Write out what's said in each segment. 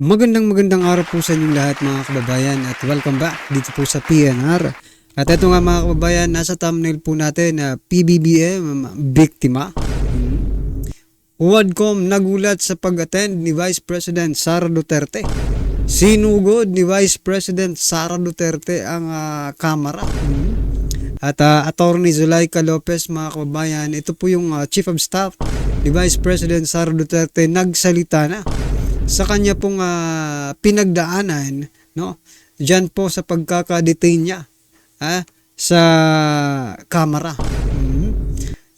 Magandang araw po sa inyong lahat mga kababayan at welcome back dito po sa PNR. At ito nga mga kababayan, nasa thumbnail po natin na PBBM biktima. Uwadcom nagulat sa pag-attend ni Vice President Sara Duterte. Sinugod ni Vice President Sara Duterte ang kamera. At Attorney Zulaika Lopez mga kababayan, ito po yung Chief of Staff ni Vice President Sara Duterte, nagsalita na sa kanya pong pinagdaanan, no? Diyan po sa pagkaka-detain niya sa kamera.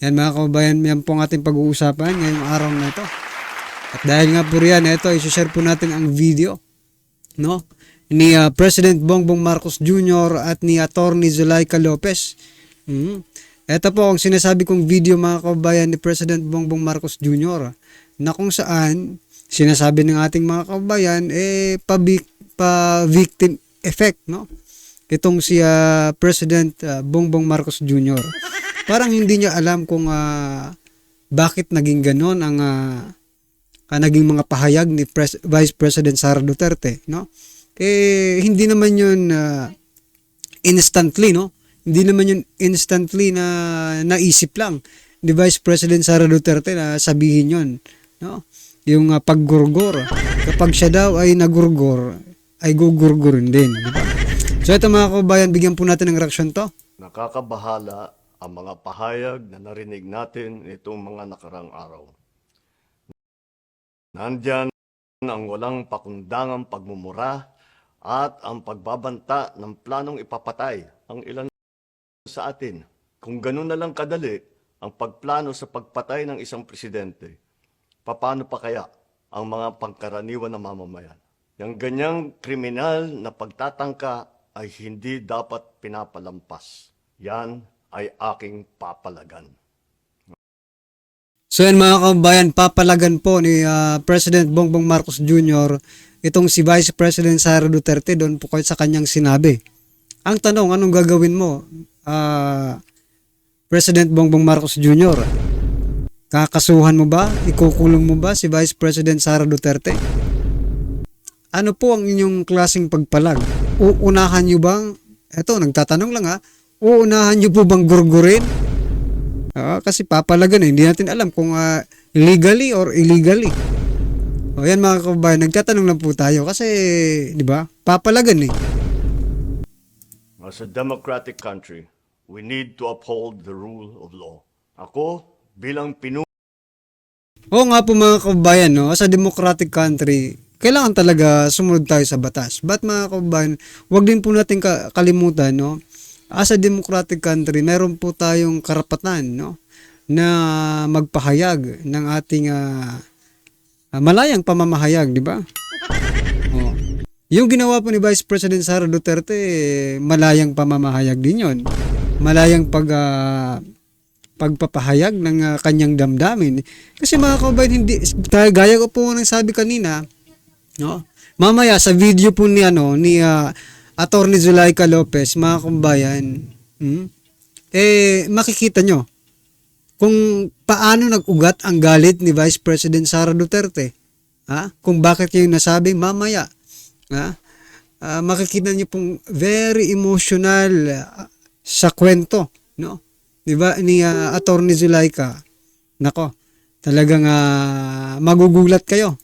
Yan mga kababayan, yan po ang ating pag-uusapan ngayong araw na ito. At dahil nga po riyan, ito, isi-share po natin ang video, no? Ni President Bongbong Marcos Jr. at ni Attorney Zulaika Lopez. Ito po ang sinasabi kong video mga kababayan ni President Bongbong Marcos Jr. na kung saan sinasabi ng ating mga kababayan pa-victim effect, no? Itong si President Bongbong Marcos Jr. Parang hindi niya alam kung bakit naging ganon ang naging mga pahayag ni Vice President Sara Duterte, no? Hindi naman yun instantly, no? Hindi naman yun instantly na naisip lang ni Vice President Sara Duterte na sabihin yun, no? Yung paggurgor. Kapag siya daw ay nagurgor, ay gugurgurin din. Diba? So ito mga kababayan, bigyan po natin ng reaksyon to. Nakakabahala ang mga pahayag na narinig natin itong mga nakarang araw. Nandyan ang walang pakundangang pagmumura at ang pagbabanta ng planong ipapatay ang ilan sa atin. Kung ganun na lang kadali ang pagplano sa pagpatay ng isang presidente, paano pa kaya ang mga pangkaraniwan na mamamayan? Yung ganyang kriminal na pagtatangka ay hindi dapat pinapalampas. Yan ay aking papalagan. So yan mga kababayan, papalagan po ni President Bongbong Marcos Jr. itong si Vice President Sara Duterte doon po sa kanyang sinabi. Ang tanong, anong gagawin mo, President Bongbong Marcos Jr.? Kakasuhan mo ba? Ikukulong mo ba si Vice President Sara Duterte? Ano po ang inyong klaseng pagpalag? Uunahan nyo bang, eto nagtatanong lang uunahan nyo po bang gurgurin? Kasi papalagan hindi natin alam kung legally or illegally. O yan mga kababayan, nagtatanong lang po tayo kasi, di ba, papalagan As a democratic country, we need to uphold the rule of law. Ako, bilang Oo nga po mga kababayan, no? Sa democratic country, kailangan talaga sumunod tayo sa batas. But mga kababayan, wag din po natin kalimutan, no? As a democratic country, meron po tayong karapatan, no? Na magpahayag ng ating malayang pamamahayag, di ba? Oh. Yung ginawa po ni Vice President Sara Duterte, malayang pamamahayag din yun. Malayang pagpapahayag ng kanyang damdamin. Kasi mga kababayan, hindi gaya ko po nang sabi kanina, no? Mamaya sa video po ni Attorney Zulaika Lopez, mga kababayan, makikita nyo kung paano nag-ugat ang galit ni Vice President Sara Duterte. Kung bakit yung nasabi mamaya. Makikita nyo pong very emotional sa kwento, no? Diba ni Attorney Zulaika? Nako, talagang magugulat kayo.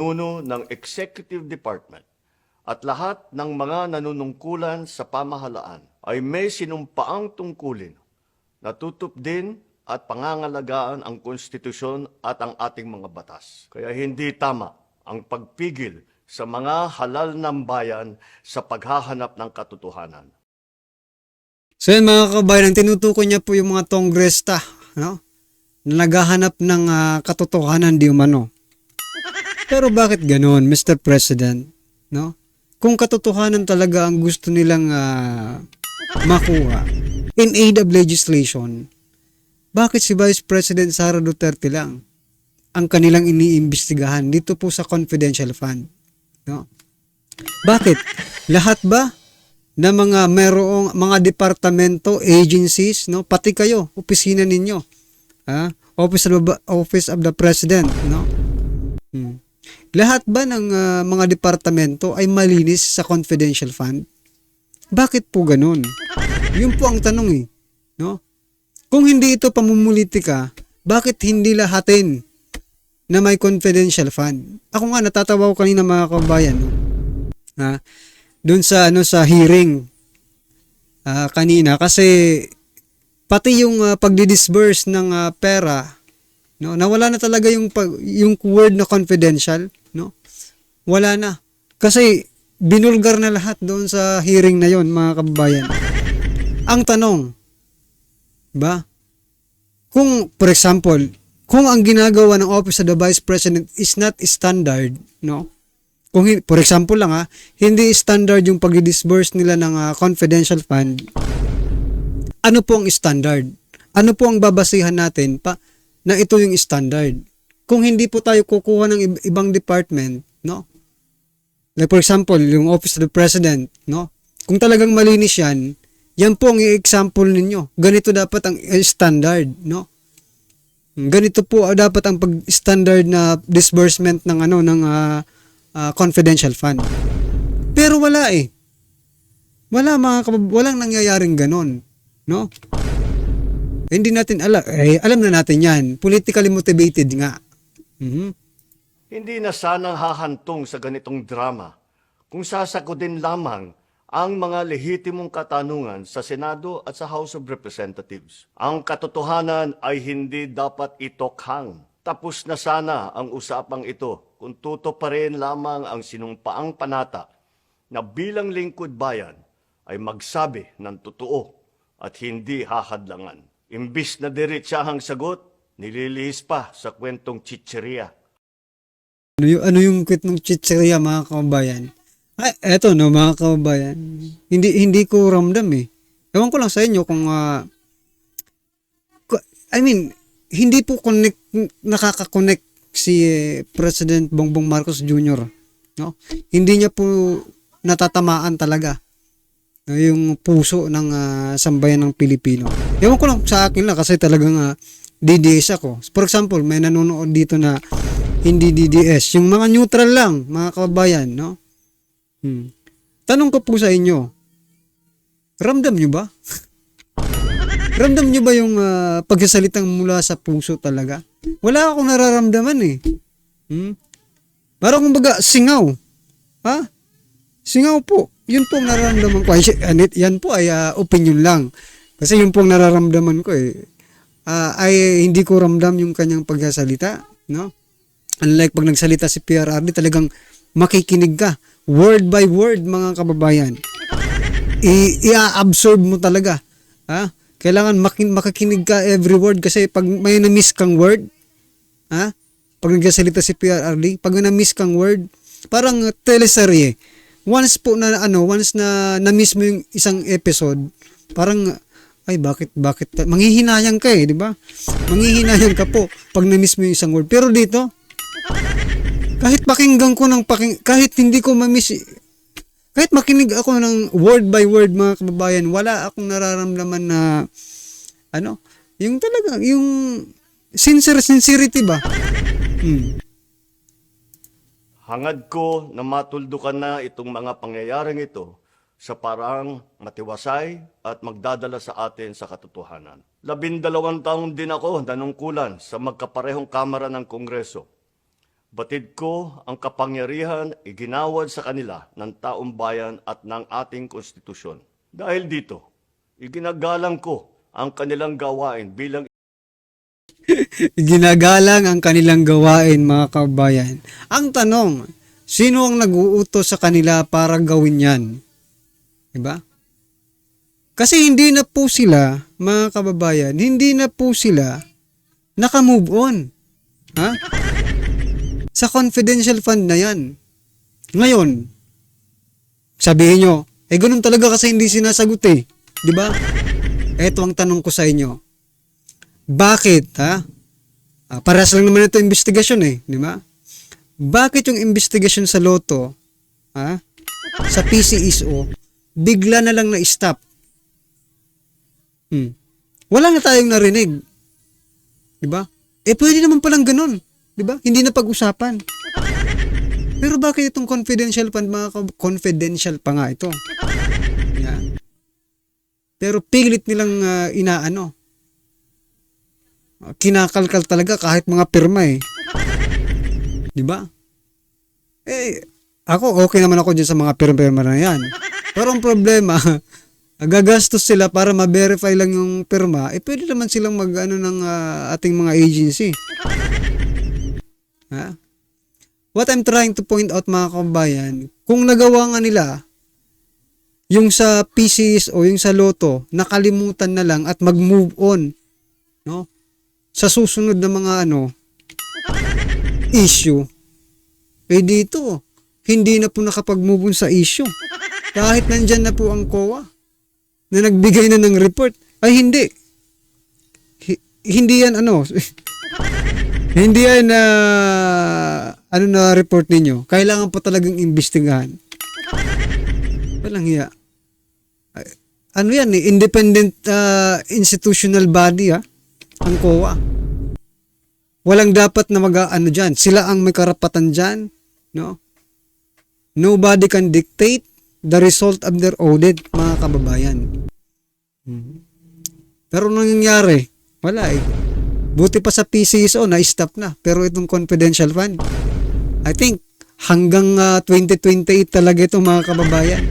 pinuno ng Executive Department at lahat ng mga nanunungkulan sa pamahalaan ay may sinumpaang tungkulin na tutup din at pangangalagaan ang konstitusyon at ang ating mga batas. Kaya hindi tama ang pagpigil sa mga halal ng bayan sa paghahanap ng katotohanan. So yan mga kabayan, ang tinutukoy niya po yung mga tongresta, no? Na naghahanap ng katotohanan di umano. Pero bakit ganoon, Mr. President? No? Kung katotohanan talaga ang gusto nilang makuha in aid of legislation, bakit si Vice President Sara Duterte lang ang kanilang iniimbestigahan dito po sa confidential fund? No? Bakit? Lahat ba na merong mga departamento, agencies, no, pati kayo, opisina ninyo, Office of the President, no? Lahat ba ng mga departamento ay malinis sa confidential fund? Bakit po ganun? Yun po ang tanong eh. No? Kung hindi ito pamumulitika, bakit hindi lahatin na may confidential fund? Ako nga natatawa ko kanina mga kabayan, no? Doon sa sa hearing kanina kasi pati yung pagdi-disburse ng pera, no, nawala na talaga yung word na confidential, no? Wala na. Kasi binulgar na lahat doon sa hearing na yon, mga kababayan. Ang tanong, ba? Kung for example, kung ang ginagawa ng Office of the Vice President is not standard, no? Kung for example lang hindi standard yung pag-disburse nila ng confidential fund, ano po ang standard? Ano po ang babasihan natin na ito yung standard? Kung hindi po tayo kukuha ng ibang department, no? Like for example, yung Office of the President, no? Kung talagang malinis yan po ang i-example ninyo. Ganito dapat ang standard, no? Ganito po dapat ang pag-standard na disbursement ng confidential fund. Pero wala eh. Walang nangyayaring ganon, no? Hindi natin alam na natin yan. Politically motivated nga. Hindi na sanang hahantong sa ganitong drama kung sasagutin lamang ang mga lehitimong katanungan sa Senado at sa House of Representatives. Ang katotohanan ay hindi dapat itokhang. Tapos na sana ang usapang ito kung tutuparin lamang ang sinumpaang panata na bilang lingkod bayan ay magsabi ng totoo at hindi hahadlangan. Imbis na diretsahang sagot, nililihis pa sa kwentong chicheria. Ano yung kwentong chicheria, mga kababayan? Eto no, mga kababayan. Hindi ko ramdam eh. Ewan ko lang sa inyo kung hindi po nakaka-connect si President Bongbong Marcos Jr., no? Hindi niya po natatamaan talaga yung puso ng sambayan ng Pilipino. Ewan ko lang sa akin lang kasi talagang DDS ako. For example, may nanonood dito na hindi DDS. Yung mga neutral lang, mga kababayan, no? Tanong ko po sa inyo, ramdam nyo ba? Ramdam nyo ba yung pagsasalitang mula sa puso talaga? Wala akong nararamdaman eh. Parang kumbaga, singaw. Singaw po. Yun po ang nararamdaman ko. Yan po ay opinion lang. Kasi yun po ang nararamdaman ko eh. Ay hindi ko ramdam yung kanyang pagsasalita, no? Unlike pag nagsalita si PRRD, talagang makikinig ka. Word by word, mga kababayan. I-absorb mo talaga. Kailangan makikinig ka every word kasi pag may na-miss kang word, pag nagsasalita si PRRD, pag may na-miss kang word, parang teleserye. Once na na-miss mo yung isang episode, parang ay bakit manghihinayang ka eh, di ba? Manghihinayang ka po pag na-miss mo yung isang word. Pero dito, kahit pakinggan ko kahit hindi ko ma-miss, kahit makinig ako ng word by word, mga kababayan, wala akong nararamdaman na yung talaga, yung sincerity ba? Hangad ko na matuldukan na itong mga pangyayaring ito sa parang matiwasay at magdadala sa atin sa katotohanan. 12 taon din ako nanungkulan sa magkaparehong kamara ng Kongreso. Batid ko ang kapangyarihan iginawad sa kanila ng taong bayan at ng ating konstitusyon. Dahil dito, iginagalang ko ang kanilang gawain bilang Ginagalang ang kanilang gawain, mga kababayan. Ang tanong, sino ang nag-uutos sa kanila para gawin yan? Diba? Kasi hindi na po sila, mga kababayan, hindi na po sila naka-move on. Sa confidential fund na yan. Ngayon, sabihin nyo, ganun talaga kasi hindi sinasagot eh. Diba? Ito ang tanong ko sa inyo. Bakit, parehas lang naman ito investigasyon eh, di ba? Bakit yung investigasyon sa Lotto, sa PCSO, bigla na lang na-stop? Wala na tayong narinig. Di ba? Pwede naman palang ganun. Di ba? Hindi na pag-usapan. Pero bakit itong confidential fund, confidential pa nga ito? Yeah. Pero pilit nilang kinakalkal talaga kahit mga pirma eh. 'Di ba? Ako okay naman ako diyan sa mga pirma na 'yan. Pero ang problema, gagastos sila para ma-verify lang yung pirma, pwede naman silang ng ating mga agency. Ha? What I'm trying to point out mga kabayan, kung nagawa nga nila yung sa PCs o yung sa Lotto, nakalimutan na lang at mag-move on, no? Sa susunod na mga issue. Dito, hindi na po nakapag-move on sa issue. Kahit nandyan na po ang COA na nagbigay na ng report, ay hindi. Hindi yan hindi yan na report ninyo. Kailangan pa talagang imbestigahan. Walang hiya. Yan independent institutional body ang COA. Walang dapat na dyan. Sila ang may karapatan dyan. No? Nobody can dictate the result of their audit, mga kababayan. Pero nangyayari, wala eh. Buti pa sa PCSO, na-stop na. Pero itong confidential fund, I think, hanggang 2028 talaga ito, mga kababayan.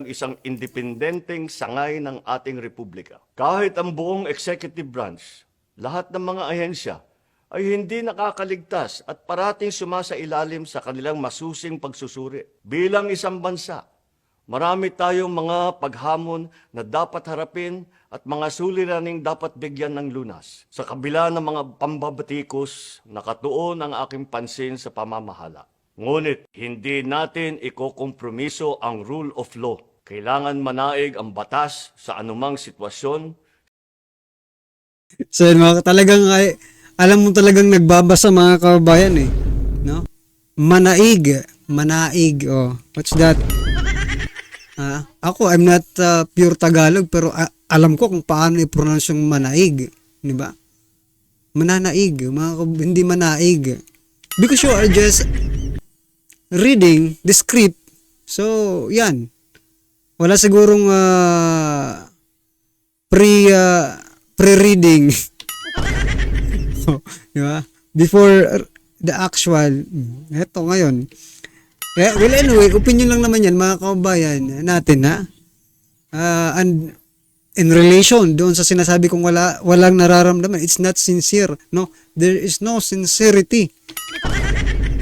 Isang independenteng sangay ng ating republika. Kahit ang buong executive branch, lahat ng mga ahensya, ay hindi nakakaligtas at parating sumasailalim sa kanilang masusing pagsusuri. Bilang isang bansa, marami tayong mga paghamon na dapat harapin at mga suliraning dapat bigyan ng lunas. Sa kabila ng mga pambabatikos, nakatuon ang aking pansin sa pamamahala. Ngunit hindi natin ikokompromiso ang rule of law. Kailangan manaig ang batas sa anumang sitwasyon. So talagang alam mo talagang nagbabasa mga kababayan eh. No? Manaig. What's that? Ako, I'm not pure Tagalog pero alam ko kung paano i-pronounce yung manaig. Di ba? Mananaig. Hindi manaig. Because you are just reading the script. So, yan. Wala sigurong pre-reading. Di ba? Before the actual. Eto ngayon. Well, anyway, opinion lang naman yan, mga kababayan natin, ha? And in relation doon sa sinasabi kong walang nararamdaman, it's not sincere, no? There is no sincerity.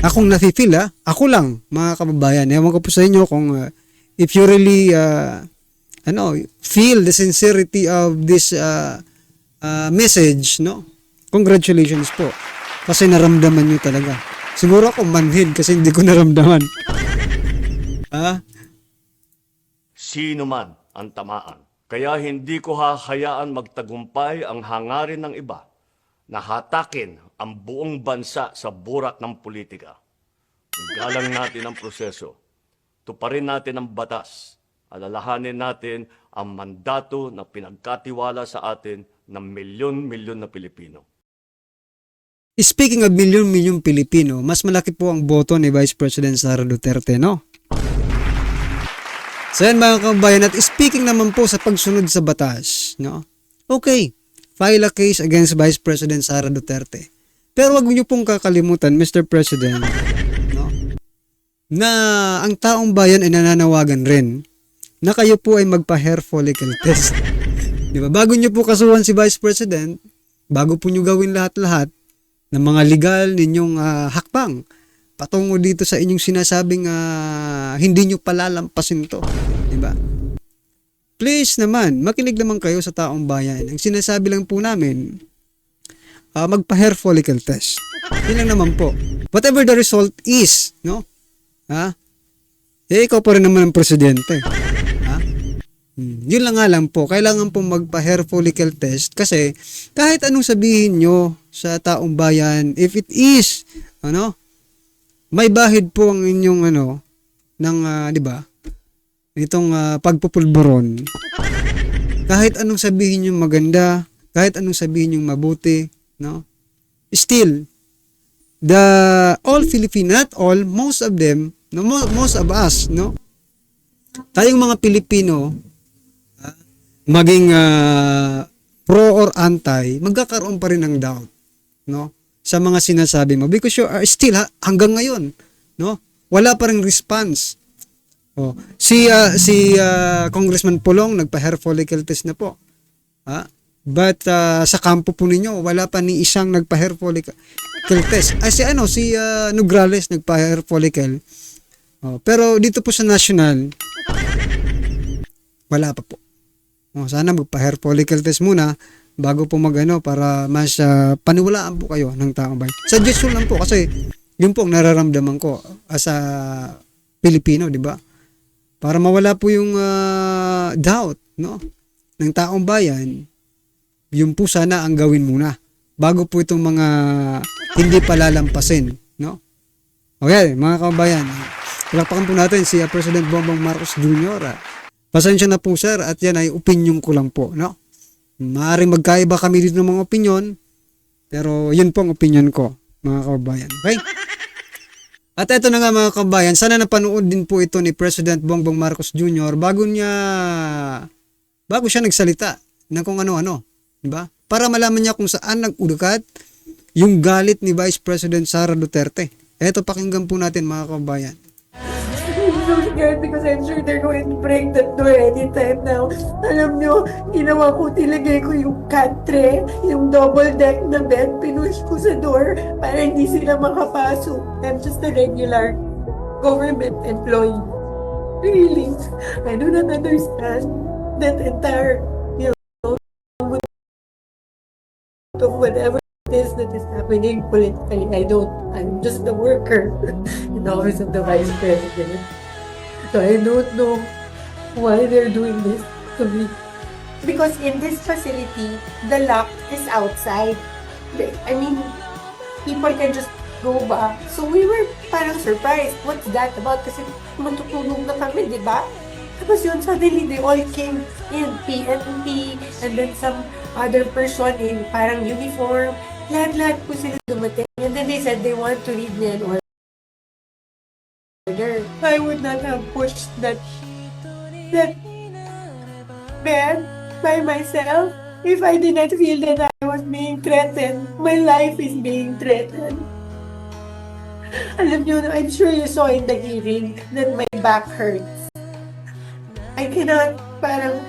Akong nafe-feel, ako lang, mga kababayan. Ewan ko po sa inyo kung if you really feel the sincerity of this message, no? Congratulations po. Kasi naramdaman nyo talaga. Siguro ako manhid kasi hindi ko naramdaman. Sino man ang tamaan. Kaya hindi ko hahayaan magtagumpay ang hangarin ng iba na hatakin ang buong bansa sa burak ng politika. Igalang natin ang proseso. Tuparin natin ang batas. Alalahanin natin ang mandato na pinagkatiwala sa atin ng milyon-milyon na Pilipino. Speaking of milyon-milyon Pilipino, mas malaki po ang boto ni Vice President Sara Duterte, no? So yan mga kababayan, at speaking naman po sa pagsunod sa batas, no? Okay, file a case against Vice President Sara Duterte. Pero wag niyo pong kakalimutan, Mr. President, no? Na ang taong bayan ay nananawagan rin na kayo po ay magpa-hair follicle test. Di ba? Bago niyo po kasuhan si Vice President, bago po niyo gawin lahat-lahat ng mga legal ninyong hakbang patungo dito sa inyong sinasabing hindi nyo palalampasin to. Diba? Please naman, makinig naman kayo sa taong bayan. Ang sinasabi lang po namin, magpa-hair follicle test. Yun lang naman po. Whatever the result is, no? Ikaw pa rin naman ang presidente. Yun lang nga lang po, kailangan po magpa-hair follicle test kasi kahit anong sabihin nyo sa taong bayan, if it is, may bahid po ang inyong di ba? Itong pagpupulburon. Kahit anong sabihin nyo maganda, kahit anong sabihin nyo mabuti, no? Still, the all Filipino, not all, most of them, no, most of us, no? Tayong mga Pilipino, maging pro or anti, magkakaroon pa rin ng doubt, no? Sa mga sinasabi mo because you are still hanggang ngayon, no? Wala pa ring response. Oh, si Congressman Pulong nagpa-hair follicle test na po. But sa kampo po ninyo wala pa ni isang nagpa-hair follicle test. Si Nograles nagpa-hair follicle. Oh, pero dito po sa national wala pa po. Oh, sana magpa-hair follicle test muna bago po magano para mas paniwalaan po kayo ng taong bayan. Suggestion lang po kasi yun po ang nararamdaman ko as a Pilipino, di ba? Para mawala po yung doubt, no? Ng taong bayan, yun po sana ang gawin muna bago po itong mga hindi palalampasin, no? Okay, mga kabayan, palakpakan po natin si President Bongbong Marcos Jr. Pasensya na po sir at yan ay opinion ko lang po, no? Maaaring magkaiba kami dito ng mga opinion, pero yun po ang opinion ko, mga kabayan. Okay? At eto na nga mga kabayan, sana napanood din po ito ni President Bongbong Marcos Jr. bago siya nagsalita ng kung ano-ano, di ba? Para malaman niya kung saan nag-udukat yung galit ni Vice President Sara Duterte. Eto, pakinggan po natin mga kabayan. I'm so scared because I'm sure they're going to break that door anytime now. Alam nyo, ginawa ko, tilagay ko yung country, yung double deck na bed, pinush ko sa door para hindi sila makapasok. I'm just a regular government employee. Really, I do not understand that entire, of whatever it is that is happening politically. I'm just a worker in the office of the Vice President. So I don't know why they're doing this to me. Because in this facility, the lock is outside. I mean, people can just go back. So we were parang surprised. What's that about? Kasi matutulog na kami, di ba? Tapos yun, suddenly they all came in, PNP, and then some other person in parang uniform. Lahat-lahat po sila dumating. And then they said they want to read me an order. I would not have pushed that bed by myself if I did not feel that I was being threatened. My life is being threatened. Alam niyo, I'm sure you saw in the hearing that my back hurts. I cannot parang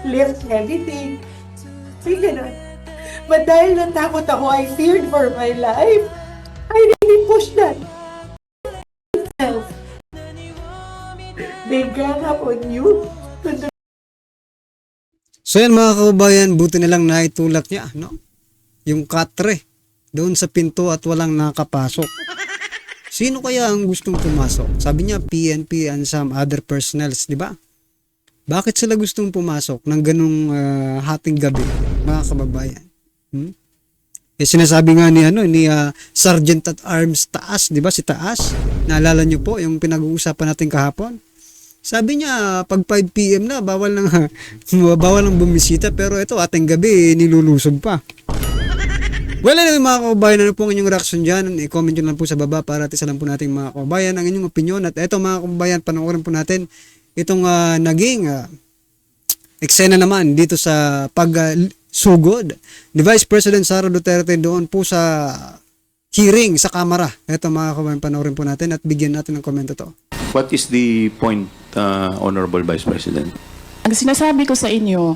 lift anything. I cannot. But dahil natakot ako, I feared for my life. I really pushed that. They gang up on you. So yan mga kabayan, buti na lang naitulak niya, no? Yung katre doon sa pinto at walang nakapasok. Sino kaya ang gustong pumasok? Sabi niya PNP and some other personnels, di ba? Bakit sila gustong pumasok ng ganung hating gabi, mga kababayan? Sinasabi nga ni Sergeant at Arms Taas, di ba? Si Taas. Naalala niyo po yung pinag-uusapan natin kahapon? Sabi niya, pag 5 PM na, bawal nang bumisita. Pero ito, ating gabi, nilulusog pa. Well, anyway, mga kababayan, ano po ang inyong reaction dyan? I-comment nyo lang po sa baba para tisalan po natin mga kababayan ang inyong opinion. At ito mga kababayan, panoorin po natin itong naging eksena naman dito sa pagsugod ni Vice President Sara Duterte doon po sa hearing sa Kamara. Ito mga kababayan, panoorin po natin at bigyan natin ng komento to. What is the point, Honorable Vice President? Ang sinasabi ko sa inyo,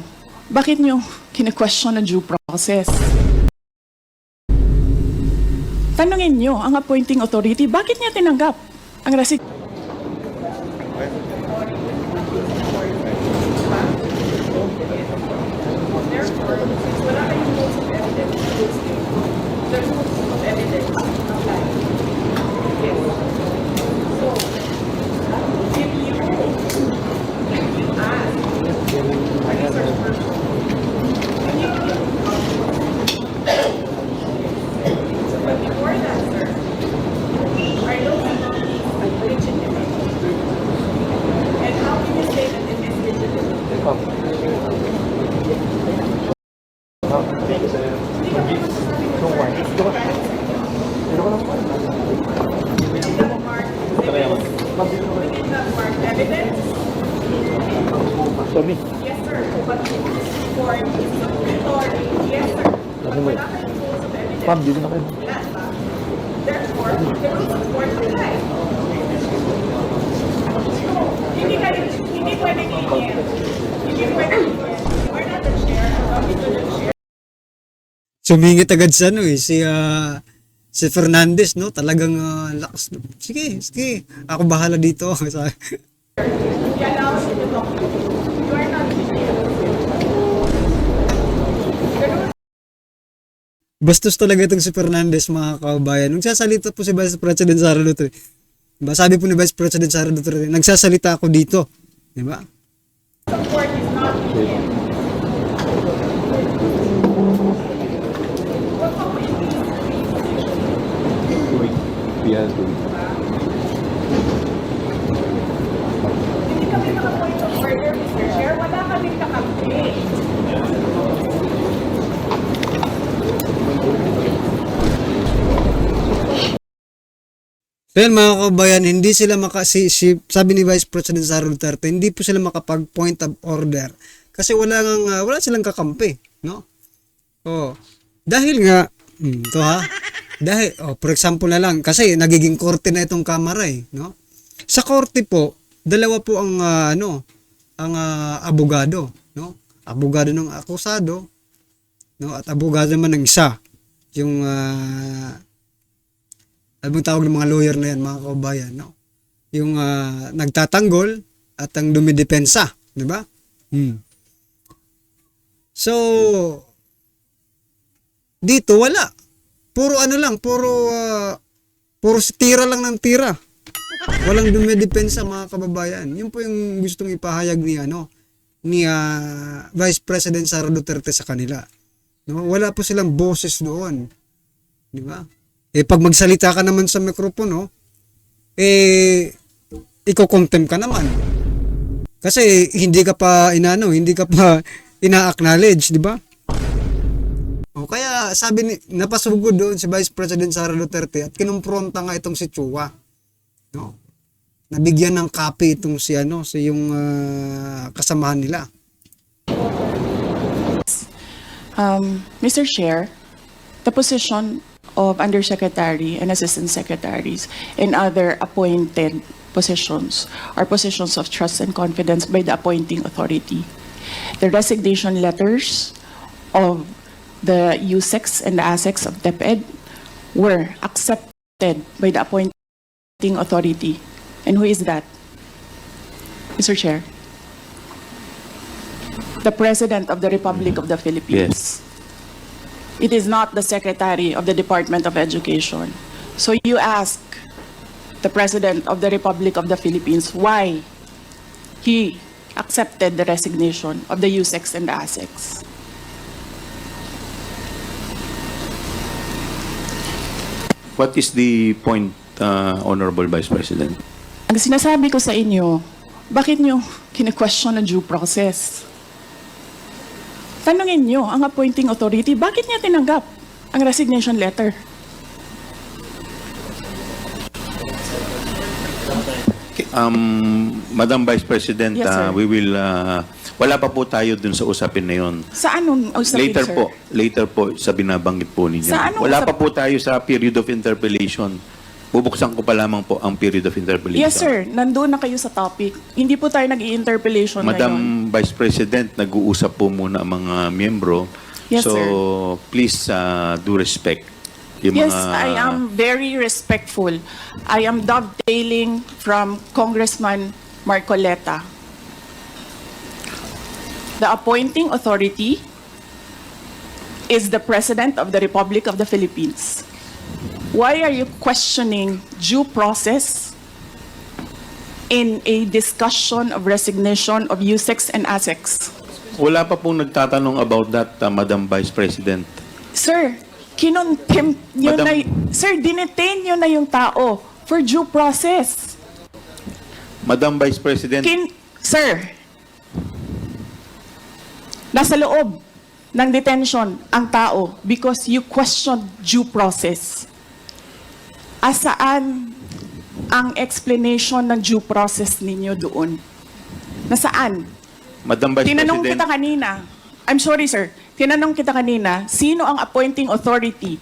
bakit nyo kine-question ang due process? Tanungin nyo ang appointing authority, bakit niya tinanggap ang resignation? Sumingit agad sa ano eh, si Fernandez, no? Talagang lakas. Sige, sige. Ako bahala dito. Bastos talaga itong si Fernandez, mga kababayan. Nung sasalita po si Vice President Sara Duterte, diba? Sabi po ni Vice President Sara Duterte, nagsasalita ako dito. Di ba? So yan, mga kababayan, hindi sila sabi ni Vice President Sara Duterte, hindi po sila makapag point of order kasi wala silang kakampi, no? Oh. Dahil nga dahil for example na lang kasi nagiging korte na itong kamara no? Sa korte po, dalawa po ang abogado, no? Abogado ng akusado, no? At abogado naman ng isa, yung anong tawag ng mga lawyer na yan, mga kababayan, no? Yung nagtatanggol at ang dumidepensa, di ba? So, dito wala. Puro tira lang ng tira. Walang dumidepensa, mga kababayan. Yun po yung gustong ipahayag ni Vice President Sara Duterte sa kanila. No? Wala po silang boses doon. Di ba? Pag magsalita ka naman sa mikropono, iko-contempt ka naman. Kasi hindi ka pa ina-acknowledge, di ba? O kaya napasugod doon si Vice President Sara Duterte at kinumpronta nga itong si Chua. No? Nabigyan ng copy itong si yung kasamahan nila. Mr. Chair, the position of Undersecretary and Assistant Secretaries and other appointed positions are positions of trust and confidence by the appointing authority. The resignation letters of the USEX and the ASEX of DepEd were accepted by the appointing authority. And who is that? Mr. Chair? The President of the Republic of the Philippines. Yes. It is not the Secretary of the Department of Education. So you ask the President of the Republic of the Philippines why he accepted the resignation of the USEX and the ASEX. What is the point, Honorable Vice President? Ang sinasabi ko sa inyo, bakit nyo kine-question ang due process? Tanungin nyo ang appointing authority, bakit niya tinanggap ang resignation letter? Madam Vice President, Yes, sir. we will, wala pa po tayo dun sa usapin na yun. Sa anong usapin, Later sir? later po sa binabanggit po ninyo. Sa anong Wala usap- pa po tayo sa period of interpellation. Bubuksan ko pa lamang po ang period of interpellation. Yes, sir. Nandun na kayo sa topic. Hindi po tayo nag-i-interpellation ngayon. Madam Vice President, nag-uusap po muna ang mga miyembro. Yes, so, sir. please do respect yung Yes, mga... I am very respectful. I am dovetailing from Congressman Marcoleta. The appointing authority is the President of the Republic of the Philippines. Why are you questioning due process in a discussion of resignation of USEX and ASEX? Wala pa pong nagtatanong about that, Madam Vice President. Sir, kinontempt nyo Madam- Sir, dinetain nyo na yung tao for due process. Madam Vice President, Sir, nasa loob ng detention ang tao because you questioned due process. Asaan ang explanation ng due process ninyo doon? Nasaan? Madam Vice Tinanong President, kita kanina. I'm sorry, sir. Tinanong kita kanina, sino ang appointing authority?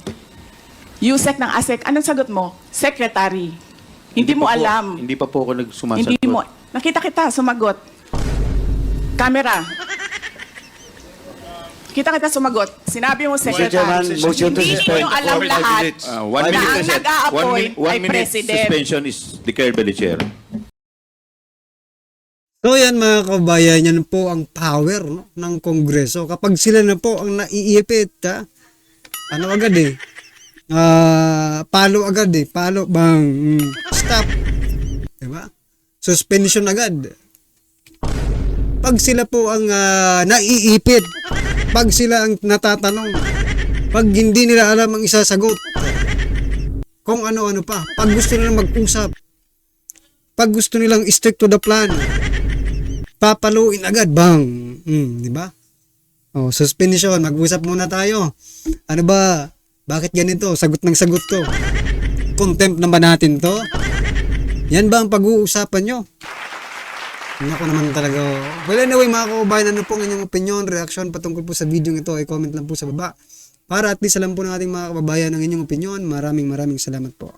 USEC ng ASEC. Anong sagot mo? Secretary. Hindi mo pa po- alam. Hindi pa po ako nagsumasagot. Hindi mo. Nakita kita, sumagot. Camera. Kita sumagot. Sinabi mo, Secretary. Chairman, motion to Hindi suspend ninyo alam for 5 lahat minutes. 1 na minute, ang nag-a-appoint ay 1 minute President. suspension is declared by the chair. So yan mga kabayan, yan po ang power, no, ng Kongreso. Kapag sila na po ang naiipit, ano agad palo agad palo bang, stop. Diba? Suspension agad. Pag sila po ang naiipit, pag sila ang natatanong, pag hindi nila alam ang isasagot, kung ano-ano pa, pag gusto nilang mag-usap, pag gusto nilang stick to the plan, papaluin agad, bang. Di ba? Oh, suspension, mag-usap muna tayo. Ano ba? Bakit ganito? Sagot ng sagot to. Contempt naman natin to. Yan ba ang pag-uusapan nyo? Naku naman talaga. Well, anyway, mga kababayan, ano po ang inyong opinion, reaction patungkol po sa video ito, ay comment lang po sa baba. Para at least alam po ng ating mga kababayan ang inyong opinion. Maraming salamat po.